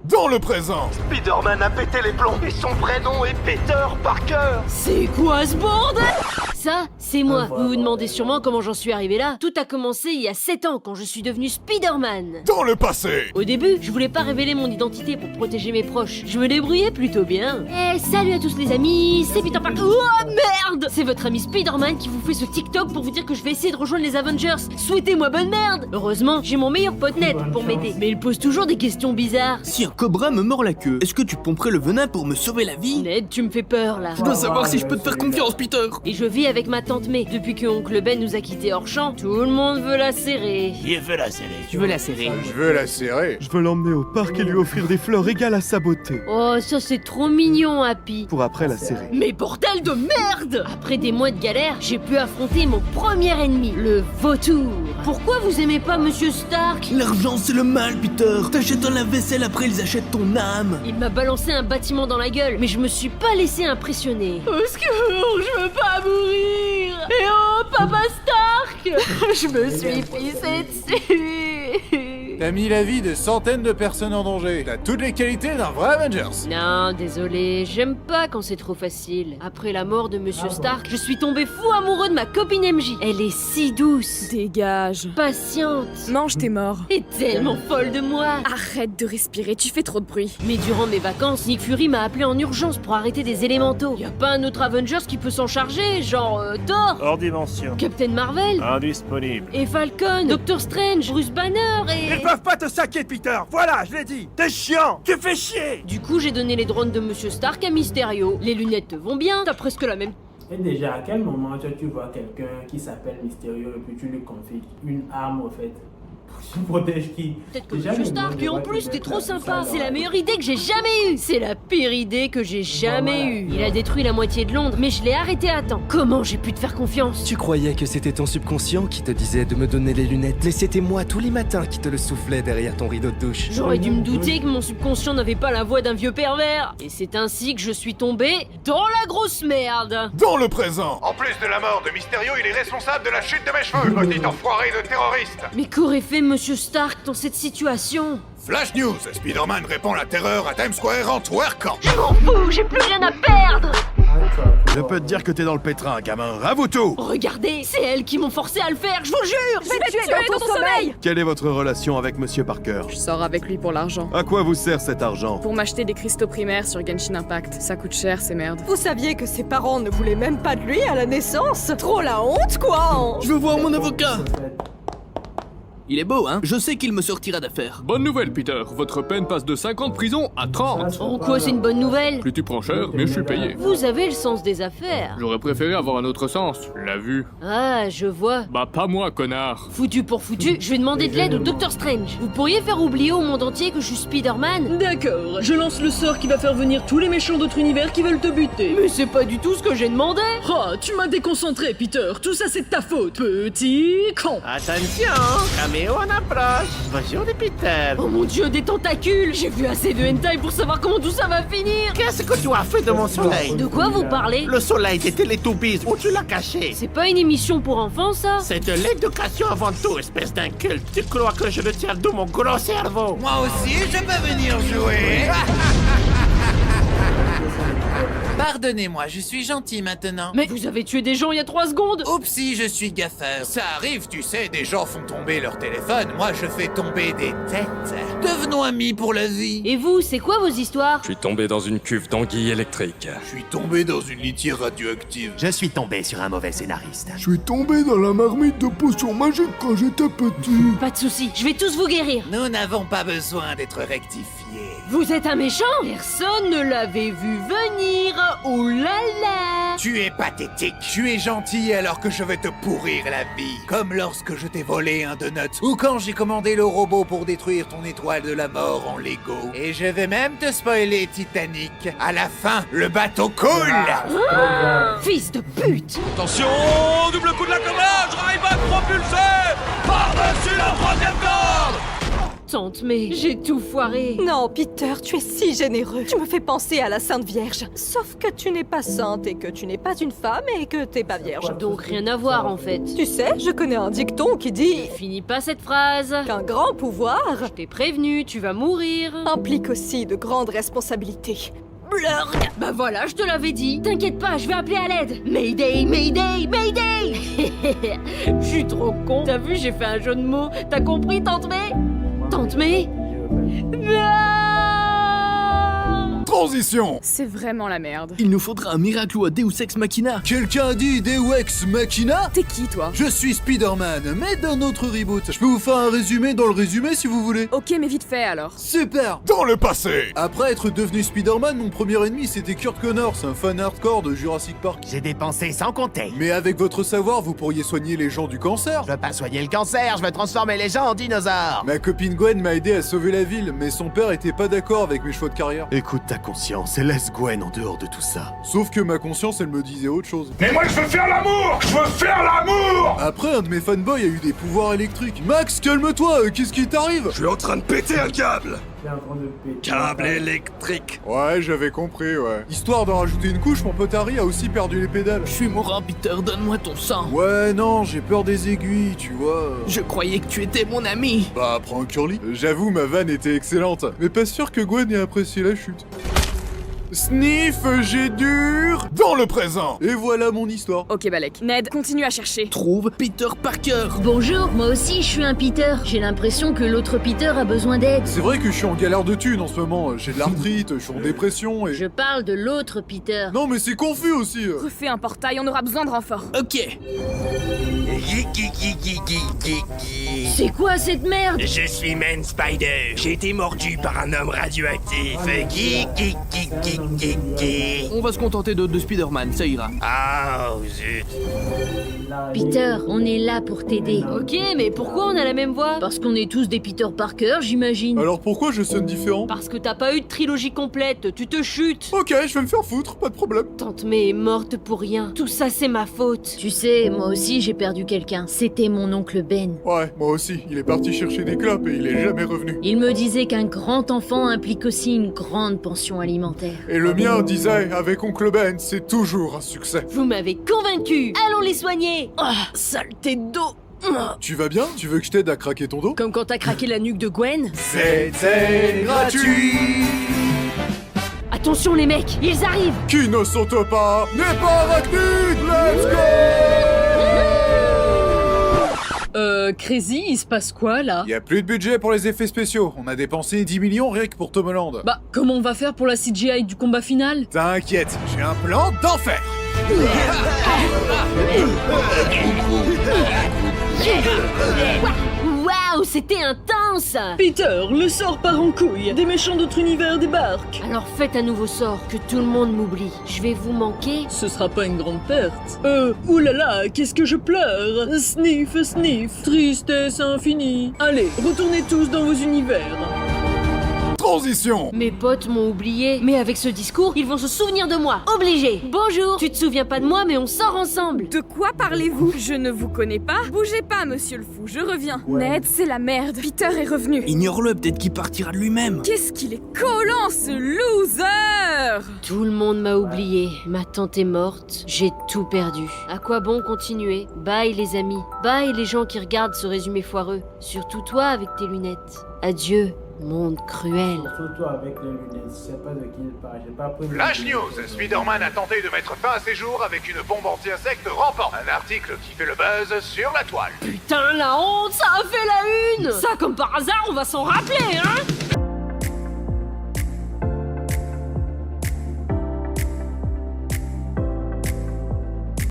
Dans le présent. Spider-Man a pété les plombs et son vrai nom est Peter Parker. C'est quoi ce bordel? Ça, c'est moi. Vous vous demandez sûrement comment j'en suis arrivé là. Tout a commencé il y a 7 ans quand je suis devenu Spider-Man. Dans le passé. Au début, je voulais pas révéler mon identité pour protéger mes proches. Je me débrouillais plutôt bien. Eh, salut à tous les amis, c'est Peter Parker. Oh merde! C'est votre ami Spider-Man qui vous fait ce TikTok pour vous dire que je vais essayer de rejoindre les Avengers. Souhaitez-moi bonne merde! Heureusement, j'ai mon meilleur pote Ned pour m'aider. Mais il pose toujours des questions bizarres. Si un cobra me mord la queue, est-ce que tu pomperais le venin pour me sauver la vie? Ned, tu me fais peur là. Je dois savoir si je peux te faire confiance, Peter. Et je vis avec ma tante May. Depuis que oncle Ben nous a quittés hors champ, tout le monde veut la serrer. Tu veux la serrer? Je veux la serrer. Je veux l'emmener au parc et lui offrir des fleurs égales à sa beauté. Oh, ça c'est trop mignon, Happy. Pour après la serrer. Mais bordel de merde! Après des mois de galère, j'ai pu affronter mon premier ennemi, le vautour. Pourquoi vous aimez pas Monsieur Stark? L'argent c'est le mal, Peter. T'achètes un lave-vaisselle, après ils achètent ton âme. Il m'a balancé un bâtiment dans la gueule, mais je me suis pas laissé impressionner. Au secours, je veux pas mourir! Et oh, Papa Stark! Je me suis pissé dessus! T'as mis la vie de centaines de personnes en danger. T'as toutes les qualités d'un vrai Avengers. Non, désolé, j'aime pas quand c'est trop facile. Après la mort de Monsieur Stark, je suis tombé fou amoureux de ma copine MJ. Elle est si douce, Dégage. patiente Mange tes morts. et tellement folle de moi. Arrête de respirer, tu fais trop de bruit. Mais durant mes vacances, Nick Fury m'a appelé en urgence pour arrêter des élémentaux. Y a pas un autre Avengers qui peut s'en charger, genre Thor, Hors dimension. Captain Marvel Indisponible. et Falcon, Doctor Strange, Bruce Banner et... Ils peuvent pas te saquer, Peter. Voilà, je l'ai dit. T'es chiant. Tu fais chier. Du coup, j'ai donné les drones de Monsieur Stark à Mysterio. Les lunettes te vont bien, t'as presque la même... Et déjà, à quel moment tu vois quelqu'un qui s'appelle Mysterio et puis tu lui confies une arme au fait? Tu protèges qui? Peut-être que Déjà, Monsieur le Stark, monde et en devrait plus, t'es être trop la sympa. puissance C'est la dans meilleure idée que j'ai jamais eue. C'est la pire idée que j'ai jamais eue. Il a détruit la moitié de Londres, mais je l'ai arrêté à temps. Comment j'ai pu te faire confiance? Tu croyais que c'était ton subconscient qui te disait de me donner les lunettes, mais c'était moi tous les matins qui te le soufflais derrière ton rideau de douche. J'aurais dû me douter que mon subconscient n'avait pas la voix d'un vieux pervers. Et c'est ainsi que je suis tombé dans la grosse merde. Dans le présent. En plus de la mort de Mysterio, il est responsable de la chute de mes cheveux, petit enfoiré de terroriste. Mais qu'aurait fait Monsieur Stark dans cette situation? Flash News. Spider-Man répand la terreur à Times Square en twerkant. Je m'en fous, j'ai plus rien à perdre. Je peux te dire que t'es dans le pétrin, gamin. Avoue tout. Regardez, c'est elles qui m'ont forcé à le faire, je vous jure. Je vais te tuer dans ton sommeil. Quelle est votre relation avec Monsieur Parker? Je sors avec lui pour l'argent. À quoi vous sert cet argent? Pour m'acheter des cristaux primaires sur Genshin Impact. Ça coûte cher, ces merdes. Vous saviez que ses parents ne voulaient même pas de lui à la naissance? Trop la honte, quoi! Je veux voir mon avocat. Il est beau, hein? Je sais qu'il me sortira d'affaire. Bonne nouvelle, Peter. Votre peine passe de 5 ans de prison à 30. En quoi c'est une bonne nouvelle? Plus tu prends cher, mieux je suis payé. Vous avez le sens des affaires. J'aurais préféré avoir un autre sens. L'as vu? Ah, je vois. Bah pas moi, connard. Foutu pour foutu, je vais demander de l'aide au Docteur Strange. Vous pourriez faire oublier au monde entier que je suis Spider-Man? D'accord, je lance le sort qui va faire venir tous les méchants d'autres univers qui veulent te buter. Mais c'est pas du tout ce que j'ai demandé. Oh, tu m'as déconcentré, Peter. Tout ça, c'est de ta faute, petit con. Attention, caméo en approche. Bonjour les Peter. Oh mon dieu, des tentacules. J'ai vu assez de hentai pour savoir comment tout ça va finir. Qu'est-ce que tu as fait de mon soleil? De quoi vous parlez? Le soleil des Télétoubies, où tu l'as caché? C'est pas une émission pour enfants, ça? C'est de l'éducation avant tout, espèce d'inculte. Tu crois que je le tiens d'où mon gros cerveau? Moi aussi, je peux venir jouer. Pardonnez-moi, je suis gentil maintenant. Mais vous avez tué des gens il y a 3 secondes. Oupsie, je suis gaffeur. Ça arrive, tu sais, des gens font tomber leur téléphone. Moi, je fais tomber des têtes. Devenons amis pour la vie. Et vous, c'est quoi vos histoires? Je suis tombé dans une cuve d'anguilles électriques. Je suis tombé dans une litière radioactive. Je suis tombé sur un mauvais scénariste. Je suis tombé dans la marmite de potions magiques quand j'étais petit. Pas de soucis, je vais tous vous guérir. Nous n'avons pas besoin d'être rectifiés. Vous êtes un méchant? Personne ne l'avait vu venir. Oh là là. Tu es pathétique. Tu es gentil alors que je vais te pourrir la vie. Comme lorsque je t'ai volé un donut. Ou quand j'ai commandé le robot pour détruire ton étoile de la mort en Lego. Et je vais même te spoiler Titanic. À la fin, le bateau coule. Fils de pute. Attention, double coup de la cobra. Je arrive à te propulser par-dessus la troisième corde. Tante May, j'ai tout foiré. Non, Peter, tu es si généreux. Tu me fais penser à la Sainte Vierge. Sauf que tu n'es pas sainte et que tu n'es pas une femme et que t'es pas vierge. Donc rien à voir en fait. Tu sais, je connais un dicton qui dit Finis pas cette phrase. qu'un grand pouvoir Je t'ai prévenu, tu vas mourir. implique aussi de grandes responsabilités. Blurg. Bah voilà, je te l'avais dit. T'inquiète pas, je vais appeler à l'aide. Mayday, Mayday, Mayday. Je suis trop con. T'as vu, j'ai fait un jeu de mots. T'as compris, Tante May? Tante May? Transition. C'est vraiment la merde. Il nous faudra un miracle ou un Deus Ex Machina. Quelqu'un a dit Deus Ex Machina? T'es qui, toi? Je suis Spider-Man, mais d'un autre reboot. Je peux vous faire un résumé dans le résumé si vous voulez. Ok, mais vite fait alors. Super. Dans le passé. Après être devenu Spider-Man, mon premier ennemi c'était Kurt Connors, un fan hardcore de Jurassic Park. J'ai dépensé sans compter. Mais avec votre savoir, vous pourriez soigner les gens du cancer. Je veux pas soigner le cancer, je veux transformer les gens en dinosaures. Ma copine Gwen m'a aidé à sauver la ville, mais son père était pas d'accord avec mes choix de carrière. Écoute ta conscience et laisse Gwen en dehors de tout ça. Sauf que ma conscience, elle me disait autre chose. Mais moi je veux faire l'amour. Je veux faire l'amour. Après, un de mes fanboys a eu des pouvoirs électriques. Max, calme-toi, qu'est-ce qui t'arrive? Je suis en train de péter un câble. Il est en train de péter. Câble électrique. Ouais, j'avais compris, ouais. Histoire d'en rajouter une couche, mon pote Harry a aussi perdu les pédales. Je suis mourant, Peter, donne-moi ton sang. Ouais, non, j'ai peur des aiguilles, tu vois. Je croyais que tu étais mon ami. Bah, prends un curly. J'avoue, ma vanne était excellente. Mais pas sûr que Gwen ait apprécié la chute. Sniff, j'ai dur dans le présent. Et voilà mon histoire. Ok, Balek. Ned, continue à chercher. Trouve Peter Parker. Bonjour, moi aussi je suis un Peter. J'ai l'impression que l'autre Peter a besoin d'aide. C'est vrai que je suis en galère de thunes en ce moment. J'ai de l'arthrite, je suis en dépression et... Je parle de l'autre Peter. Non mais c'est confus aussi. Refais un portail, on aura besoin de renfort. Ok. C'est quoi cette merde? Je suis Man Spider. J'ai été mordu par un homme radioactif. On va se contenter de Spider-Man, ça ira. Ah, zut. Peter, on est là pour t'aider. Ok, mais pourquoi on a la même voix? Parce qu'on est tous des Peter Parker, j'imagine. Alors pourquoi je sonne différent? Parce que t'as pas eu de trilogie complète, tu te chutes. Ok, je vais me faire foutre, pas de problème. Tante May est morte pour rien. Tout ça, c'est ma faute. Tu sais, moi aussi, j'ai perdu quelqu'un. C'était mon oncle Ben. Ouais, moi aussi. Il est parti chercher des clopes et il est jamais revenu. Il me disait qu'un grand enfant implique aussi une grande pension alimentaire. Et le mien disait, avec oncle Ben, c'est toujours un succès. Vous m'avez convaincu. Allons les soigner. Ah, saleté de dos. Tu vas bien? Tu veux que je t'aide à craquer ton dos? Comme quand t'as craqué la nuque de Gwen. C'était gratuit. Attention les mecs, ils arrivent. Qui ne saute pas n'est pas arachnide. Let's go. Crazy, il se passe quoi là? Y a plus de budget pour les effets spéciaux. On a dépensé 10 millions rien que pour Tom Holland. Bah, comment on va faire pour la CGI du combat final? T'inquiète, j'ai un plan d'enfer. Waouh, c'était intense. Peter, le sort part en couille. Des méchants d'autres univers débarquent. Alors faites un nouveau sort, que tout le monde m'oublie. Je vais vous manquer. Ce sera pas une grande perte. Oulala, qu'est-ce que je pleure. Sniff, sniff, tristesse infinie. Allez, retournez tous dans vos univers. Transition. Mes potes m'ont oublié, mais avec ce discours, ils vont se souvenir de moi. Obligé. Bonjour. Tu te souviens pas de moi, mais on sort ensemble. De quoi parlez-vous? Je ne vous connais pas. Bougez pas, monsieur le fou, je reviens. Ned, c'est la merde. Peter est revenu. Ignore-le, peut-être qu'il partira de lui-même. Qu'est-ce qu'il est collant, ce loser! Tout le monde m'a oublié. Ma tante est morte. J'ai tout perdu. À quoi bon continuer? Bye les amis. Bye les gens qui regardent ce résumé foireux. Surtout toi avec tes lunettes. Adieu. Monde cruel. Surtout avec les lunettes, je sais pas de qui il parle, j'ai pas pris... Flash News, Spider-Man a tenté de mettre fin à ses jours avec une bombe anti-insecte rampant. Un article qui fait le buzz sur la toile. Putain, la honte, ça a fait la une. Ça, comme par hasard, on va s'en rappeler, hein.